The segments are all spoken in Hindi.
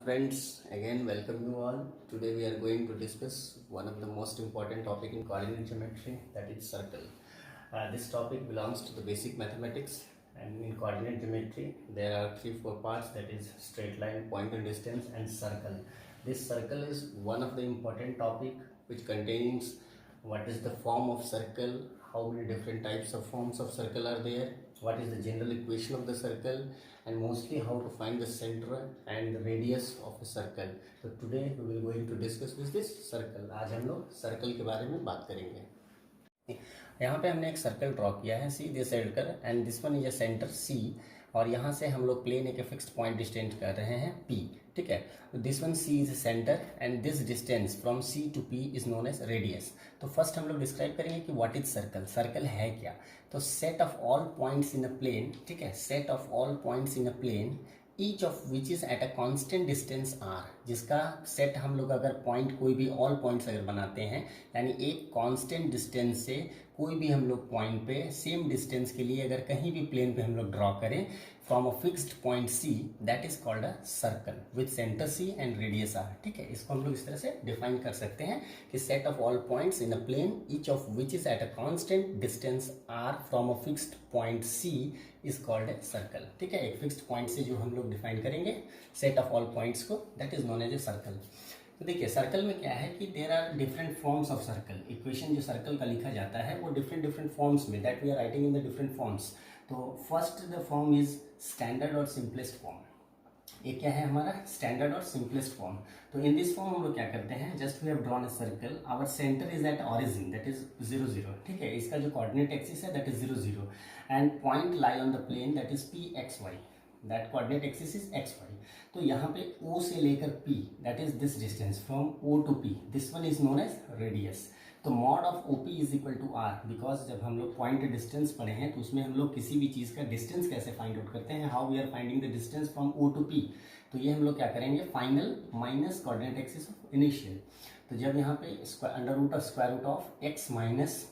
friends, again welcome you all. Today we are going to discuss one of the most important topic in coordinate geometry, that is circle. This topic belongs to the basic mathematics, and in coordinate geometry there are 3-4 parts, that is straight line, point and distance, and circle. This circle is one of the important topic which contains what is the form of circle, how many different types of forms of circle are there, what is the general equation of the circle, and mostly how to find the center and the radius of a circle. So today we will going to discuss with this circle. आज हम लोग सर्कल के बारे में बात करेंगे। यहाँ पे हमने एक सर्कल ड्रॉ किया है see this circle and this one is a centre C, और यहाँ से हम लोग प्लेन एक फिक्स्ड पॉइंट डिस्टेंस कर रहे हैं पी, ठीक है। तो this one C is centre and this distance from C to P is known as radius. तो फर्स्ट हम लोग डिस्क्राइब करेंगे कि व्हाट इज सर्कल, सर्कल है क्या। तो set of all points in a plane, ठीक है, set of all points in a plane each of which is at a constant distance R, जिसका सेट हम लोग अगर पॉइंट कोई भी ऑल पॉइंट्स अगर बनाते हैं, यानी एक कॉन्स्टेंट डिस्टेंस से कोई भी हम लोग पॉइंट पे सेम डिस्टेंस के लिए अगर कहीं भी प्लेन पे हम लोग ड्रॉ करें from a fixed point C, that is called a circle with centre C and radius R, ठीक है। इसको हम लोग इस तरह से डिफाइन कर सकते हैं कि set of all points in a plane each of which is at a constant distance R from a fixed point C is called a circle, ठीक है। एक फिक्स्ड पॉइंट से जो हम लोग डिफाइन करेंगे सेट ऑफ ऑल पॉइंट्स को, that is known as a circle. तो देखिए सर्कल में क्या है कि there are different forms of circle. Equation जो सर्कल का लिखा जाता है वो डिफरेंट फॉर्म्स में, that we are writing in the different forms. तो first the form is standard और सिंपलेस्ट फॉर्म। ये क्या है हमारा स्टैंडर्ड और सिंपलेस्ट फॉर्म। तो इन दिस फॉर्म हम लोग क्या करते हैं, just we have drawn a circle, our centre is at origin, that is 0 0, ठीक है। इसका जो कोऑर्डिनेट एक्सिस है that is 0 0 and point lie on the plane that is P X Y, that coordinate axis is X Y. तो यहाँ पे O से लेकर P, that is this distance from O to P, this one is known as radius. तो mod of OP is equal to R, because जब हम लोग पॉइंट डिस्टेंस पढ़े हैं तो उसमें हम लोग किसी भी चीज़ का डिस्टेंस कैसे फाइंड आउट करते हैं, how we are finding the distance from O to P। तो ये हम लोग क्या करेंगे, final minus coordinate axis of initial. तो जब यहाँ पे under root of square root of x minus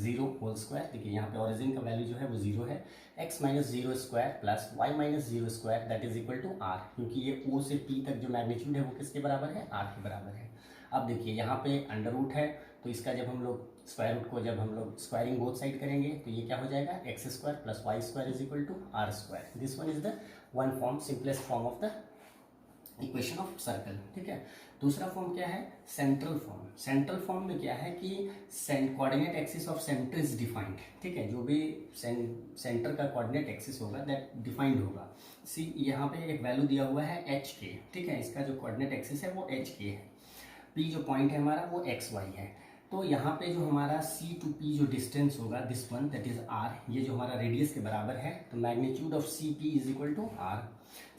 0 whole square, देखिए यहाँ पे ओरिजिन का वैल्यू जो है वो 0 है, x minus 0 square plus y minus 0 square that is equal to r, क्योंकि ये O से P तक जो मैग्नीट्यूड है वो किसके बराबर है, r के बराबर है। अब देखिए यहाँ पे अंडर रूट है, तो इसका जब हम लोग स्क्वायर रूट को जब हम लोग स्क्वायरिंग बोथ साइड करेंगे तो ये क्या हो जाएगा, X square plus Y square is equal to R square. This one is the one form, simplest form of the equation of circle, ठीक है। दूसरा फॉर्म क्या है, सेंट्रल फॉर्म। सेंट्रल फॉर्म में क्या है कि coordinate axis of centre is defined, ठीक है। जो भी सेंटर का कोऑर्डिनेट एक्सिस होगा दैट डिफाइंड होगा। सी यहाँ पे एक वैल्यू दिया हुआ है एच के, ठीक है। इसका जो कोऑर्डिनेट एक्सिस है वो एच के है, पी जो पॉइंट है हमारा वो एक्स वाई है। तो यहाँ पे जो हमारा सी टू पी जो डिस्टेंस होगा this one that is R, ये जो हमारा रेडियस के बराबर है, तो magnitude of C P is equal to R.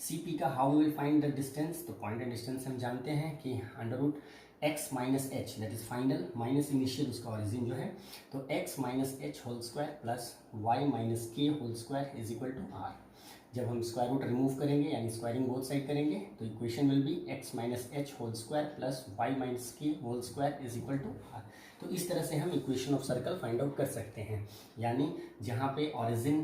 C P का how will find the distance, तो पॉइंट एंड डिस्टेंस हम जानते हैं कि under root X minus H that is final minus initial उसका ऑरिजिन जो है, तो X minus H whole square plus Y minus K whole square is equal to R. जब हम स्क्वायर रूट रिमूव करेंगे यानी स्क्वायरिंग बोथ साइड करेंगे तो equation will be X minus H whole square plus Y minus K whole square is equal to R. तो इस तरह से हम equation of circle find out कर सकते हैं, यानी जहाँ पे ऑरिजिन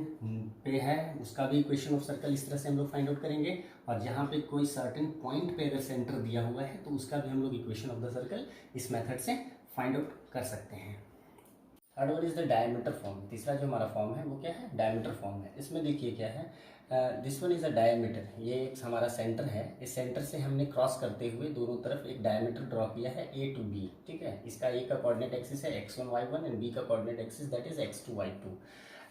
पे है उसका भी इक्वेशन ऑफ सर्कल इस तरह से हम लोग फाइंड आउट करेंगे, और जहाँ पे कोई सर्टेन पॉइंट पे अगर सेंटर दिया हुआ है तो उसका भी हम लोग इक्वेशन ऑफ द सर्कल इस मेथड से फाइंड आउट कर सकते हैं। Third one is the diameter form. तीसरा जो हमारा फॉर्म है वो क्या है, डायमीटर फॉर्म है। इसमें देखिए क्या है, this one is a diameter, ये एक हमारा सेंटर है, इस सेंटर से हमने क्रॉस करते हुए दोनों तरफ एक डायमीटर ड्रॉ किया है ए टू बी, ठीक है। इसका ए का कोऑर्डिनेट एक्सिस है x1 y1 एंड बी का coordinate axis that is x2 y2,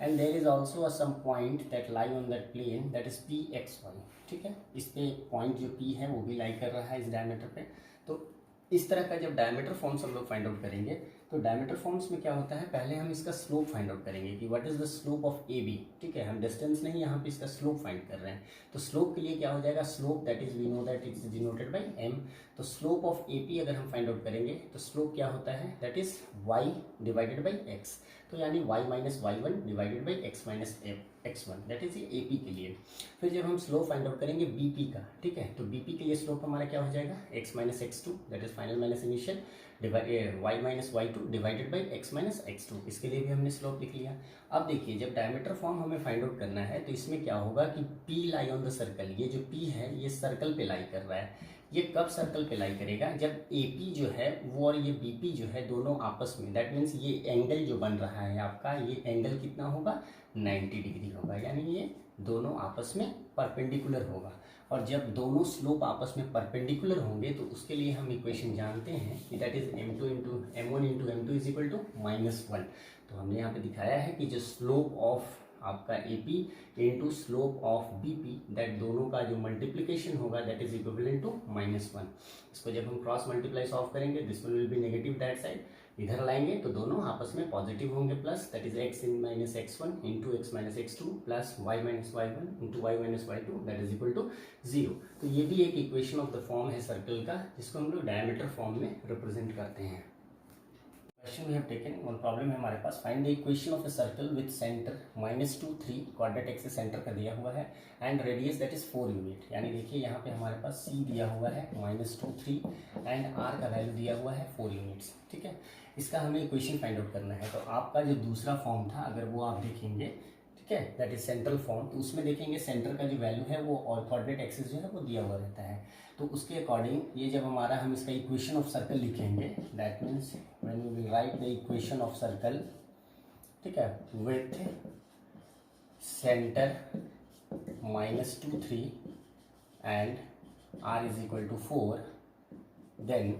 and there is also some point that lie on that plane that is p x y, ठीक है। इस पे एक पॉइंट जो p है वो भी लाई कर रहा है इस डायमीटर पे। तो इस तरह का जब डायमीटर फॉर्म्स हम लोग फाइंड आउट करेंगे तो डायमीटर फॉर्म्स में क्या होता है, पहले हम इसका स्लोप फाइंड आउट करेंगे कि what is the slope of A B, ठीक है। हम डिस्टेंस नहीं, यहाँ पे इसका स्लोप फाइंड कर रहे हैं। तो स्लोप के लिए क्या हो जाएगा, slope that is we know that is denoted by M. तो स्लोप ऑफ ए पी अगर हम फाइंड आउट करेंगे तो स्लोप क्या होता है, that is Y divided by X, तो यानी Y minus Y one divided by X minus X one, that is A P के लिए। फिर जब हम स्लोप फाइंड आउट करेंगे बी पी का, ठीक है, तो बी पी के लिए स्लोप हमारा क्या हो जाएगा, X minus X two that is final minus initial Y minus Y two divided by X minus X two, इसके लिए भी हमने स्लोप लिख लिया। अब देखिए जब डायमीटर फॉर्म हमें फाइंड आउट करना है तो इसमें क्या होगा कि P lie on the circle, ये जो पी है ये सर्कल पे लाई कर रहा है। ये कब सर्कल पे लाई करेगा, जब ए पी जो है वो और ये बी पी जो है दोनों आपस में, दैट मीन्स ये एंगल जो बन रहा है आपका, ये एंगल कितना होगा 90 डिग्री होगा, यानी ये दोनों आपस में परपेंडिकुलर होगा। और जब दोनों स्लोप आपस में परपेंडिकुलर होंगे तो उसके लिए हम इक्वेशन जानते हैं कि that is m2 into m1 into m2 is equal to -1। तो हमने यहाँ पे दिखाया है कि जो स्लोप ऑफ आपका AP into slope of BP, that दोनों का जो मल्टीप्लीकेशन होगा दैट इज इक्विवेलेंट टू -1। इसको जब हम क्रॉस मल्टीप्लाई सॉल्व करेंगे this will be negative that side, इधर लाएंगे तो दोनों आपस में पॉजिटिव होंगे, plus that is x minus x1 into x minus x2 plus y minus y1 into y minus y2 that is equal to 0। तो ये भी एक इक्वेशन ऑफ द फॉर्म है सर्कल का, जिसको हम लोग डायमीटर फॉर्म में रिप्रेजेंट करते हैं। Question we have taken, one problem है हमारे पास, find the equation of a circle with centre -2 3 coordinate axis centre का दिया हुआ है and radius that is 4 unit. यानी देखिए यहाँ पे हमारे पास C दिया हुआ है -2 3 एंड R का वैल्यू दिया हुआ है 4 यूनिट्स। ठीक है, इसका हमें इक्वेशन फाइंड आउट करना है। तो आपका जो दूसरा फॉर्म था अगर वो आप देखेंगे, ठीक है, दैट इज सेंट्रल फॉर्म, तो उसमें देखेंगे सेंटर का जो वैल्यू है वो और कोऑर्डिनेट एक्सिस जो है वो दिया हुआ रहता है। तो उसके अकॉर्डिंग ये जब हमारा हम इसका इक्वेशन ऑफ सर्कल लिखेंगे, that means when we will write the equation of circle, ठीक है, with centre -2 3 and R is equal to 4, then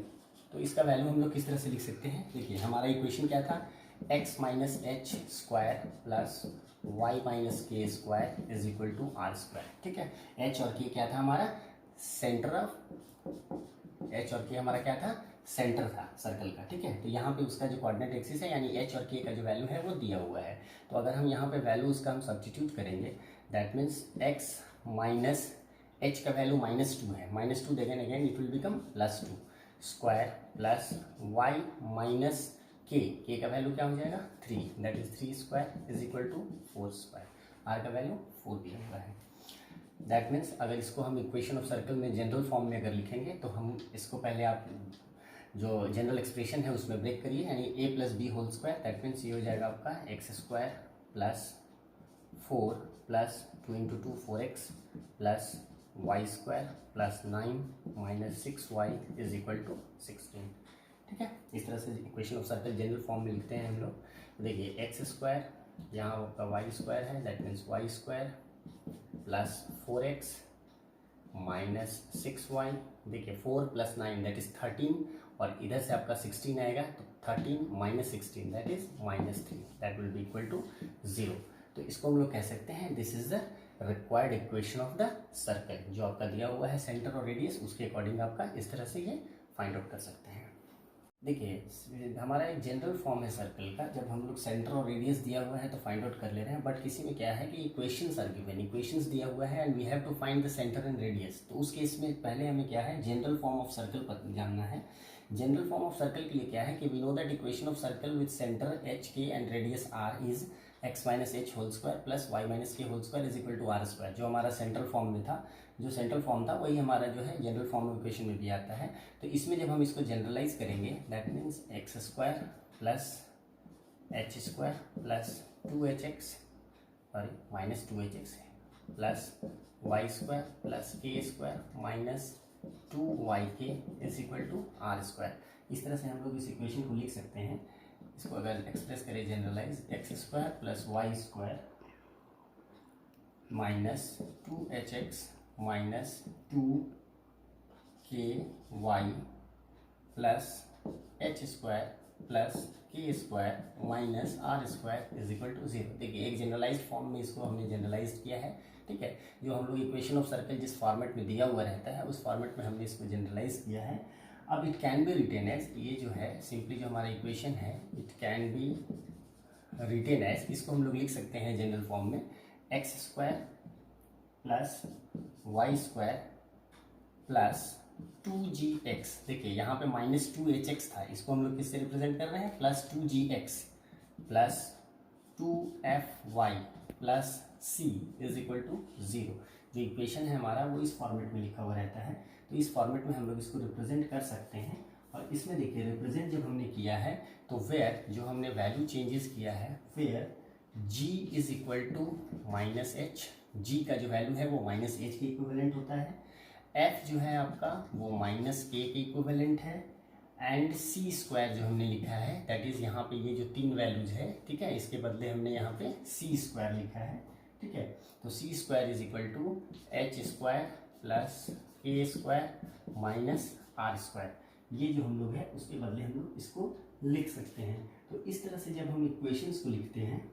तो इसका वैल्यू हम लोग किस तरह से लिख सकते हैं। देखिए हमारा इक्वेशन क्या था, x minus H square plus Y minus K square is equal to R square. ठीक है, h और k क्या था हमारा, सेंटर ऑफ, h और k हमारा क्या था, सेंटर था सर्कल का। ठीक है, तो यहाँ पे उसका जो कोऑर्डिनेट एक्सिस है यानी h और k का जो वैल्यू है वो दिया हुआ है। तो अगर हम यहाँ पे वैल्यू उसका हम सब्स्टिट्यूट करेंगे, that means x minus h का वैल्यू -2 है, -2 देखें again it will become +2 square plus y minus k का वैल्यू क्या हो जाएगा 3, that is 3 square is equal to 4 square, r का वैल्यू 4 दिया हुआ है। दैट मीन्स अगर इसको हम इक्वेशन ऑफ सर्कल में जनरल फॉर्म में अगर लिखेंगे तो हम इसको पहले आप जो जनरल एक्सप्रेशन है उसमें ब्रेक करिए, यानी a plus B whole square, that means ये हो जाएगा आपका x square plus 4 plus 2 into 2 4x plus Y square plus 9 minus 6y is equal to 16। ठीक है, इस तरह से equation of circle general form में लिखते हैं हम लोग। देखिए एक्स स्क्वायर, यहाँ आपका वाई स्क्वायर है, that means Y square plus 4x minus 6y, देखिए 4 प्लस 9 दैट इज 13, और इधर से आपका 16 आएगा तो 13 minus 16 that is -3, that will be equal to 0। तो इसको हम लोग कह सकते हैं this is the required equation of the circle, जो आपका दिया हुआ है सेंटर और रेडियस, उसके अकॉर्डिंग आपका इस तरह से ये फाइंड आउट कर सकते हैं। देखिए हमारा एक जनरल फॉर्म है सर्कल का, जब हम लोग सेंटर और रेडियस दिया हुआ है तो फाइंड आउट कर ले रहे हैं, बट किसी में क्या है कि इक्वेशंस आर गिवन, इक्वेशंस दिया हुआ है and we have to find the centre and radius. तो उस केस में पहले हमें क्या है, जनरल फॉर्म ऑफ सर्कल जानना है। जनरल फॉर्म ऑफ सर्कल के लिए क्या है कि we know that equation of circle with centre H K and radius R is x minus H whole square plus Y minus K whole square is equal to R square. जो हमारा सेंट्रल फॉर्म में था, जो सेंट्रल फॉर्म था वही हमारा जो है जनरल फॉर्म ऑफ इक्वेशन में भी आता है। तो इसमें जब हम इसको जनरलाइज करेंगे, that means X square plus H square plus 2hx, sorry minus 2hx plus Y square plus K square minus 2yk is equal to R square. इस तरह से हम लोग इस इक्वेशन को लिख सकते हैं। इसको अगर एक्सप्रेस करें generalize, X square plus Y square minus 2hx minus 2ky plus H square plus K square minus R square is equal to 0। देखिए एक जनरलाइज्ड फॉर्म में इसको हमने जनरलाइज किया है। ठीक है, जो हम लोग इक्वेशन ऑफ सर्कल जिस फॉर्मेट में दिया हुआ रहता है उस फॉर्मेट में हमने इसको जनरलाइज किया है। अब it can be written as, ये जो है सिंपली जो हमारा इक्वेशन है it can be written as, इसको हम लोग लिख सकते हैं जनरल फॉर्म में X square plus Y square plus 2gx। देखिए यहाँ पे माइनस 2hx था, इसको हम लोग किससे रिप्रेजेंट कर रहे हैं, plus 2gx plus 2fy plus c is equal to 0। जो इक्वेशन है हमारा वो इस फॉर्मेट में लिखा हुआ रहता है, तो इस फॉर्मेट में हम लोग इसको रिप्रेजेंट कर सकते हैं और इसमें देखिए रिप्रेजेंट जब हमने किया है तो वेयर जो हमने वैल्यू चेंजेस किया है, where g is equal to minus H, G का जो वैल्यू है वो माइनस एच के इक्विवेलेंट होता है, f जो है आपका वो माइनस के इक्विवेलेंट है, एंड सी स्क्वायर जो हमने लिखा है दैट इज यहाँ पे ये जो तीन वैल्यूज है, ठीक है, इसके बदले हमने यहाँ पे सी स्क्वायर लिखा है, ठीक है। तो C square is equal to H square plus A square minus R square, ये जो हम लोग है उसके बदले हम लोग इसको लिख सकते हैं। तो इस तरह से जब हम इक्वेशंस को लिखते हैं,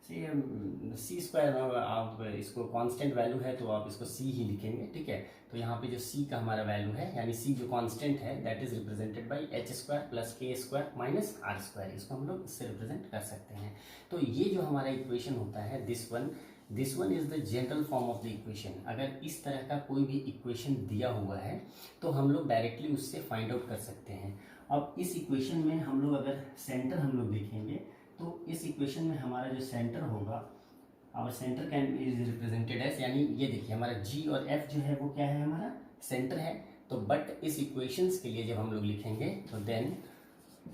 सी स्क्वायर आप इसको कांस्टेंट वैल्यू है तो आप इसको सी ही लिखेंगे, ठीक है। तो यहाँ पे जो सी का हमारा वैल्यू है यानी सी जो कांस्टेंट है that is represented by H square plus K square minus R square, इसको हम लोग इससे रिप्रेजेंट कर सकते हैं। तो ये जो हमारा इक्वेशन होता है this one is the general form of the equation. अगर इस तरह का कोई भी इक्वेशन दिया हुआ है तो हम लोग डायरेक्टली उससे फाइंड आउट कर सकते हैं। अब इस इक्वेशन में हम लोग अगर सेंटर हम लोग देखेंगे तो इस इक्वेशन में हमारा जो सेंटर होगा, our centre can is represented as, यानी ये देखिए हमारा g और f जो है वो क्या है, हमारा सेंटर है। तो बट इस इक्वेशंस के लिए जब हम लोग लिखेंगे तो देन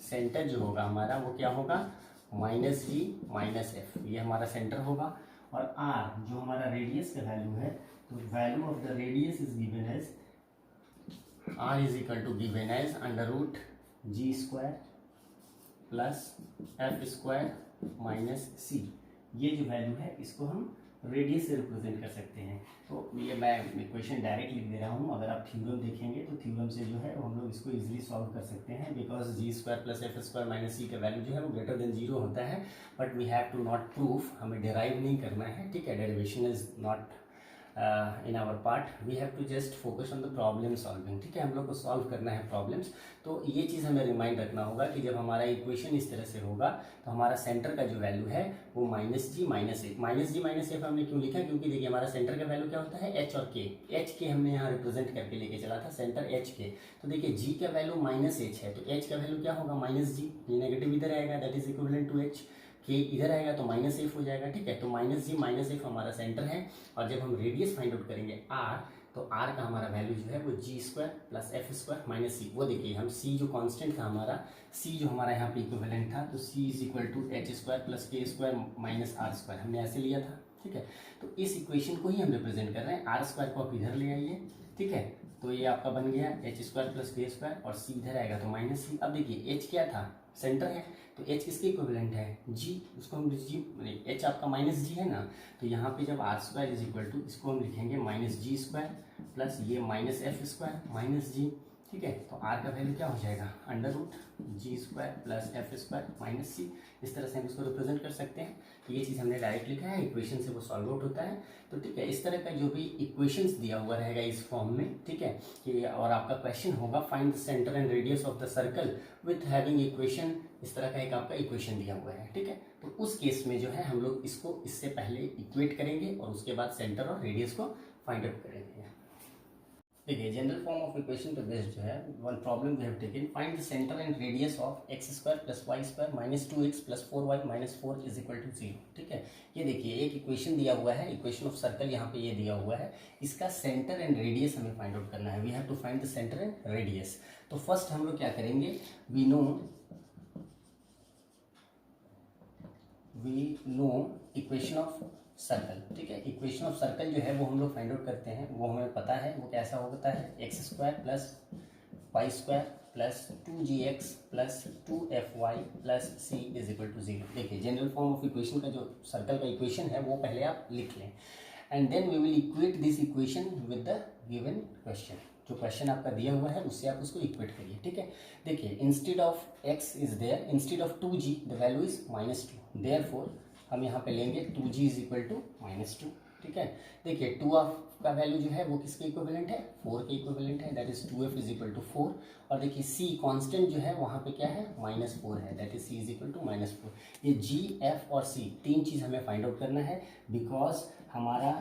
सेंटर जो होगा हमारा वो क्या होगा, माइनस जी माइनस एफ, ये हमारा सेंटर होगा। और r जो हमारा रेडियस का वैल्यू है, तो value of the radius is given as r is equal to given as under root G square plus F square minus C, ये जो वैल्यू है इसको हम रेडियस से रिप्रेजेंट कर सकते हैं। तो ये मैं इक्वेशन डायरेक्ट लिख दे रहा हूँ, अगर आप थ्योरम देखेंगे तो थ्योरम से जो है हम लोग इसको इजीली सॉल्व कर सकते हैं, because G square plus F square minus C का वैल्यू जो है वो ग्रेटर देन जीरो होता है। But we have to not proof, हमें डिराइव नहीं करना है, ठीक है, derivation is not in our part, we have to just focus on the problem solving, ठीक है, हम लोग को सॉल्व करना है प्रॉब्लम्स। तो ये चीज़ हमें रिमाइंड रखना होगा कि जब हमारा इक्वेशन इस तरह से होगा तो हमारा सेंटर का जो वैल्यू है वो माइनस जी माइनस एफ हमने क्यों लिखा, क्योंकि देखिए हमारा सेंटर का वैल्यू क्या होता है, एच और के, एच के हमने यहाँ रिप्रेजेंट करके लेके चला था सेंटर एच के। तो देखिए जी का वैल्यू माइनस एच है तो एच का वैल्यू क्या होगा, माइनस जी, ये नेगेटिव इधर आएगा that is equivalent to H, K इधर आएगा तो माइनस एफ हो जाएगा, ठीक है। तो माइनस जी माइनस एफ हमारा सेंटर है, और जब हम रेडियस फाइंड आउट करेंगे आर, तो आर का हमारा वैल्यू जो है वो G square plus F square minus C, वो देखिए हम सी जो कांस्टेंट था हमारा, सी जो हमारा यहाँ पे इक्विवेलेंट था, तो C is equal to H square plus K square minus R square, हमने ऐसे लिया था, ठीक है। तो इस इक्वेशन को ही हम रिप्रेजेंट कर रहे हैं, आर स्क्वायर को आप इधर ले आइए, ठीक है। तो ये आपका बन गया H square plus K square, और सी इधर आएगा तो माइनस सी। अब देखिए एच क्या था, सेंटर है, तो एच किसके इक्विवेलेंट है, जी, उसको हम जी, एच आपका माइनस जी है ना, तो यहाँ पे जब R square is equal to, इसको हम लिखेंगे माइनस जी स्क्वायर प्लस ये minus F square minus G, ठीक है। तो आर का वैल्यू क्या हो जाएगा, under root G square plus F square minus C, इस तरह से हम इसको रिप्रेजेंट कर सकते हैं। तो ये चीज़ हमने डायरेक्ट लिखा है, इक्वेशन से वो सॉल्व आउट होता है। तो ठीक है, इस तरह का जो भी इक्वेशंस दिया हुआ रहेगा इस फॉर्म में, ठीक है, कि और आपका क्वेश्चन होगा find the centre and radius of the circle with having equation, इस तरह का एक आपका इक्वेशन दिया हुआ है, ठीक है। तो उस केस में जो है हम लोग इसको इससे पहले इक्वेट करेंगे और उसके बाद सेंटर और रेडियस को फाइंड आउट करेंगे। देखिए जनरल फॉर्म ऑफ इक्वेशन पे बेस्ड जो है, one problem we have taken, find the centre and radius of X square plus Y square minus 2x plus 4y minus 4 is equal to 0, ठीक है। ये देखिए एक इक्वेशन दिया हुआ है, इक्वेशन ऑफ सर्कल यहाँ पे ये दिया हुआ है, इसका सेंटर एंड रेडियस हमें फाइंड आउट करना है, we have to find the centre and radius. तो फर्स्ट हम लोग क्या करेंगे, we know equation of circle, ठीक है। इक्वेशन ऑफ सर्कल जो है वो हम लोग फाइंड आउट करते हैं, वो हमें पता है वो कैसा होता है, X square plus Y square plus 2gx plus 2fy plus c is equal to 0। देखिए जनरल फॉर्म ऑफ इक्वेशन का जो सर्कल का इक्वेशन है वो पहले आप लिख लें, and then we will equate this equation with the given question, जो क्वेश्चन आपका दिया हुआ है उससे आप उसको इक्वेट करिए, ठीक है। देखिए instead of x is there, instead of 2g the value is -2, therefore हम यहाँ पे लेंगे 2g इज इक्वल टू -2, ठीक है। देखिए 2f का वैल्यू जो है वो किसके इक्विवेलेंट है, 4 के इक्विवेलेंट है, that is 2f is equal to 4। और देखिए c कांस्टेंट जो है वहाँ पे क्या है, -4 है, that is c is equal to -4। ये g, f और c तीन चीज़ हमें फाइंड आउट करना है, बिकॉज हमारा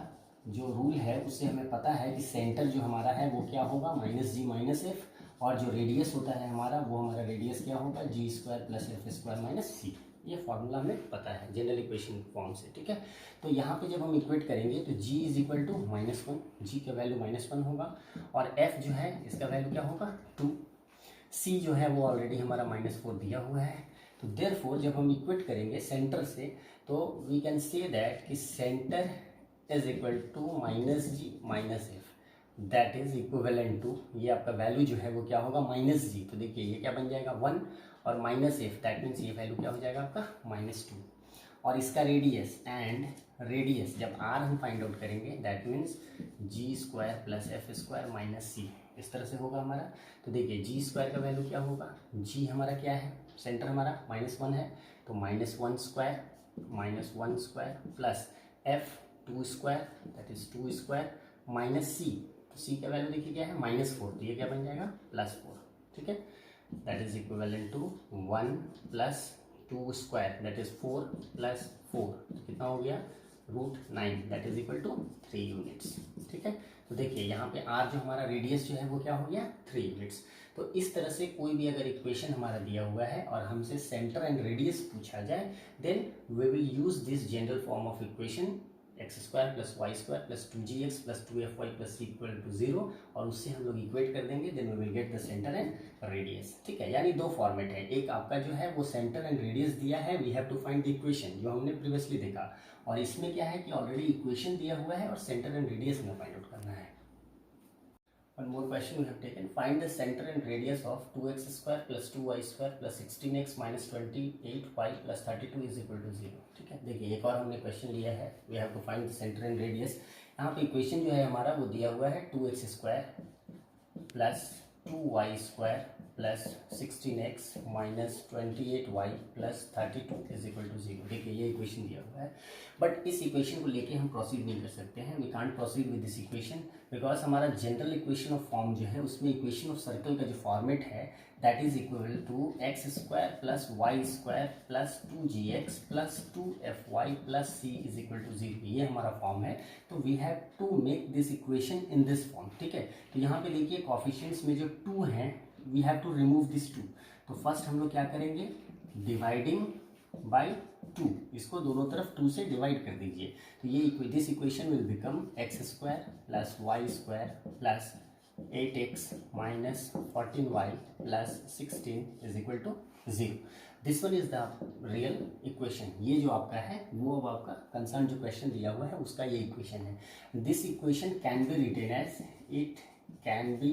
जो रूल है उससे हमें पता है कि सेंटर जो हमारा है वो क्या होगा, -g - f, और जो रेडियस होता है हमारा वो हमारा रेडियस क्या होगा, g square plus F square minus c। ये फॉर्मूला हमें पता है जनरल इक्वेशन फॉर्म से, ठीक है। तो यहाँ पे जब हम इक्वेट करेंगे तो g इज इक्वल टू -1, जी का वैल्यू -1 होगा, और f जो है इसका वैल्यू क्या होगा 2, सी जो है वो ऑलरेडी हमारा -4 दिया हुआ है। तो देयरफॉर जब हम इक्वेट करेंगे सेंटर से तो वी कैन से दैट कि centre is equal to -g - f, that is equivalent to, ये आपका वैल्यू जो है वो क्या होगा -g। तो देखिए ये क्या बन जाएगा 1 और -f, दैट मीन्स ये वैल्यू क्या हो जाएगा आपका -2। और इसका रेडियस एंड रेडियस जब r हम फाइंड आउट करेंगे that means g² + f² - c, इस तरह से होगा हमारा। तो देखिए g² का वैल्यू क्या होगा, g हमारा क्या है, सेंटर हमारा -1 है, तो -1² plus f² that is 2² minus c, तो c का वैल्यू देखिए क्या है -4, तो ये क्या बन जाएगा +4, ठीक है। That is equivalent to 1 + 2² that is 4 + 4, तो कितना हो गया √9, that is equal to 3 units, ठीक है। तो देखिए यहाँ पे r जो हमारा रेडियस जो है वो क्या हो गया 3 यूनिट्स। तो इस तरह से कोई भी अगर इक्वेशन हमारा दिया हुआ है और हमसे सेंटर एंड रेडियस पूछा जाए then we will use this general form of equation x² + y² + 2gx + 2fy + c = 0, और उससे हम लोग इक्वेट कर देंगे, then we will get the centre and radius, ठीक है। यानी दो फॉर्मेट है, एक आपका जो है वो सेंटर एंड रेडियस दिया है, we have to find the equation जो हमने प्रीवियसली देखा, और इसमें क्या है कि ऑलरेडी इक्वेशन दिया हुआ है और सेंटर एंड रेडियस में फाइंड आउट करना है। One more question we have taken. Find the center and radius of 2x² + 2y² + 16x - 28y + 32 is equal to 0, ठीक है। देखिए एक और हमने क्वेश्चन लिया है, we have to find the center and radius। यहाँ पे इक्वेशन जो है हमारा वो दिया हुआ है 2x² + 2y² + 16x - 28y + 32 is equal to 0। देखिए ये इक्वेशन दिया हुआ है, बट इस इक्वेशन को लेके हम प्रोसीड नहीं कर सकते हैं, we can't proceed with this equation because हमारा जनरल इक्वेशन ऑफ फॉर्म जो है उसमें इक्वेशन ऑफ सर्कल का जो फॉर्मेट है that is equal to x² + y² + 2gx + 2fy + c is equal to 0, ये हमारा फॉर्म है। तो we have to make this equation in this form, ठीक है। तो यहाँ पे देखिए कोफिशिएंट्स में जो 2 हैं we have to remove this 2। तो फर्स्ट हम लोग क्या करेंगे, डिवाइडिंग बाय 2, इसको दोनों तरफ 2 से डिवाइड कर दीजिए। तो ये this equation will become x² + y² + 8x - 14y + 16 is equal to 0। This one is the real equation. ये जो आपका है वो अब आपका कंसर्न जो क्वेश्चन दिया हुआ है उसका ये इक्वेशन है। This equation can be written as, it can be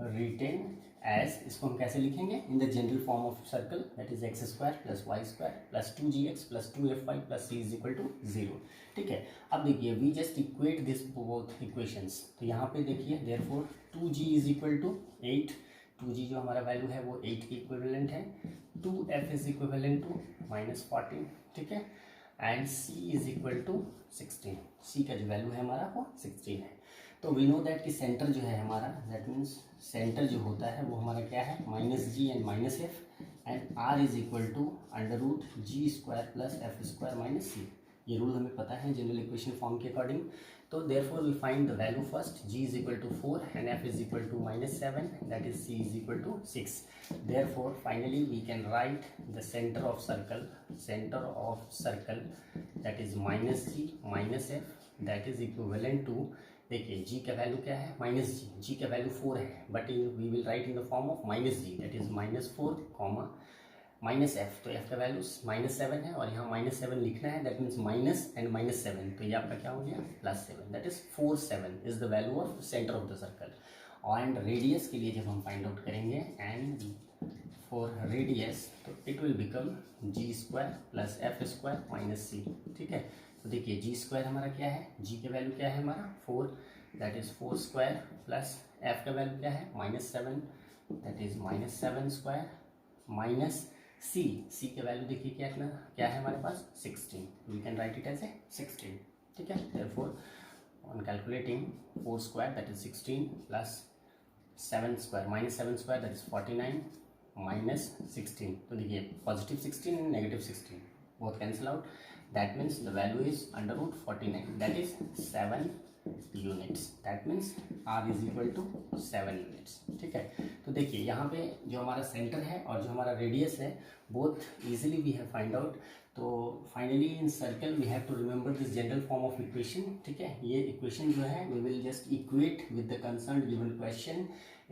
written as, इसको हम कैसे लिखेंगे, in the general form of circle that is x² + y² + 2gx + 2fy + c is equal to 0, ठीक है। अब देखिए we just equate this both equations, तो यहाँ पे देखिए therefore 2g is equal to 8, 2g जो हमारा वैल्यू है वो 8 के इक्विवेलेंट है, 2f इज इक्विवेलेंट टू -14, ठीक है, and c is equal to 16, c का जो वैल्यू है हमारा वो 16 है। तो वी नो दैट कि सेंटर जो है हमारा दैट मीन्स सेंटर जो होता है वो हमारा क्या है -g and -f, and r is equal to √g² + f² - c। ये रूल हमें पता है जनरल इक्वेशन फॉर्म के अकॉर्डिंग। तो therefore we find the value first, g is equal to 4 and f is equal to -7 that is c is equal to 6। Therefore finally we can write the centre of circle that is -g - f that is equivalent to, देखिए g का वैल्यू क्या है -g का वैल्यू 4 है, but we will write in the form of -g that is -4 -f, तो f का वैल्यू -7 है और यहाँ -7 लिखना है, दैट मीन्स माइनस एंड -7, तो ये आपका क्या हो गया +7, that is 47 is the value of centre of the circle. And radius के लिए जब हम फाइंड आउट करेंगे एंड फॉर रेडियस तो it will become g² + f² - c, ठीक है। तो देखिए g² हमारा क्या है, g का वैल्यू क्या है हमारा 4, दैट इज 4² प्लस f का वैल्यू क्या है -7 दैट इज -7² c का वैल्यू देखिए क्या है हमारे पास 16, we can write it as a 16, ठीक है। Therefore on calculating 4² that is 16 plus 7² -7² that is 49 -16, तो देखिए +16 and -16 both cancel out, that means the value is √49 that is 7 units, that means r is equal to 7 units, ठीक है। तो देखिए यहाँ पे जो हमारा सेंटर है और जो हमारा रेडियस है both easily we have find out। तो finally in circle we have to remember this general form of equation, ठीक है। ये इक्वेशन जो है we will just equate with the concern given question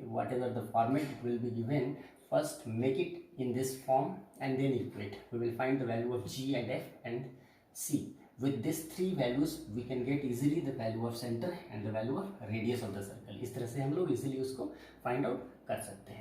whatever the format it will be given, first make it in this form and then equate. We will find the value of G and F and C. With these three values we can get easily the value of center and the value of radius of the circle. इस तरह से हम लोग easily उसको find out कर सकते हैं.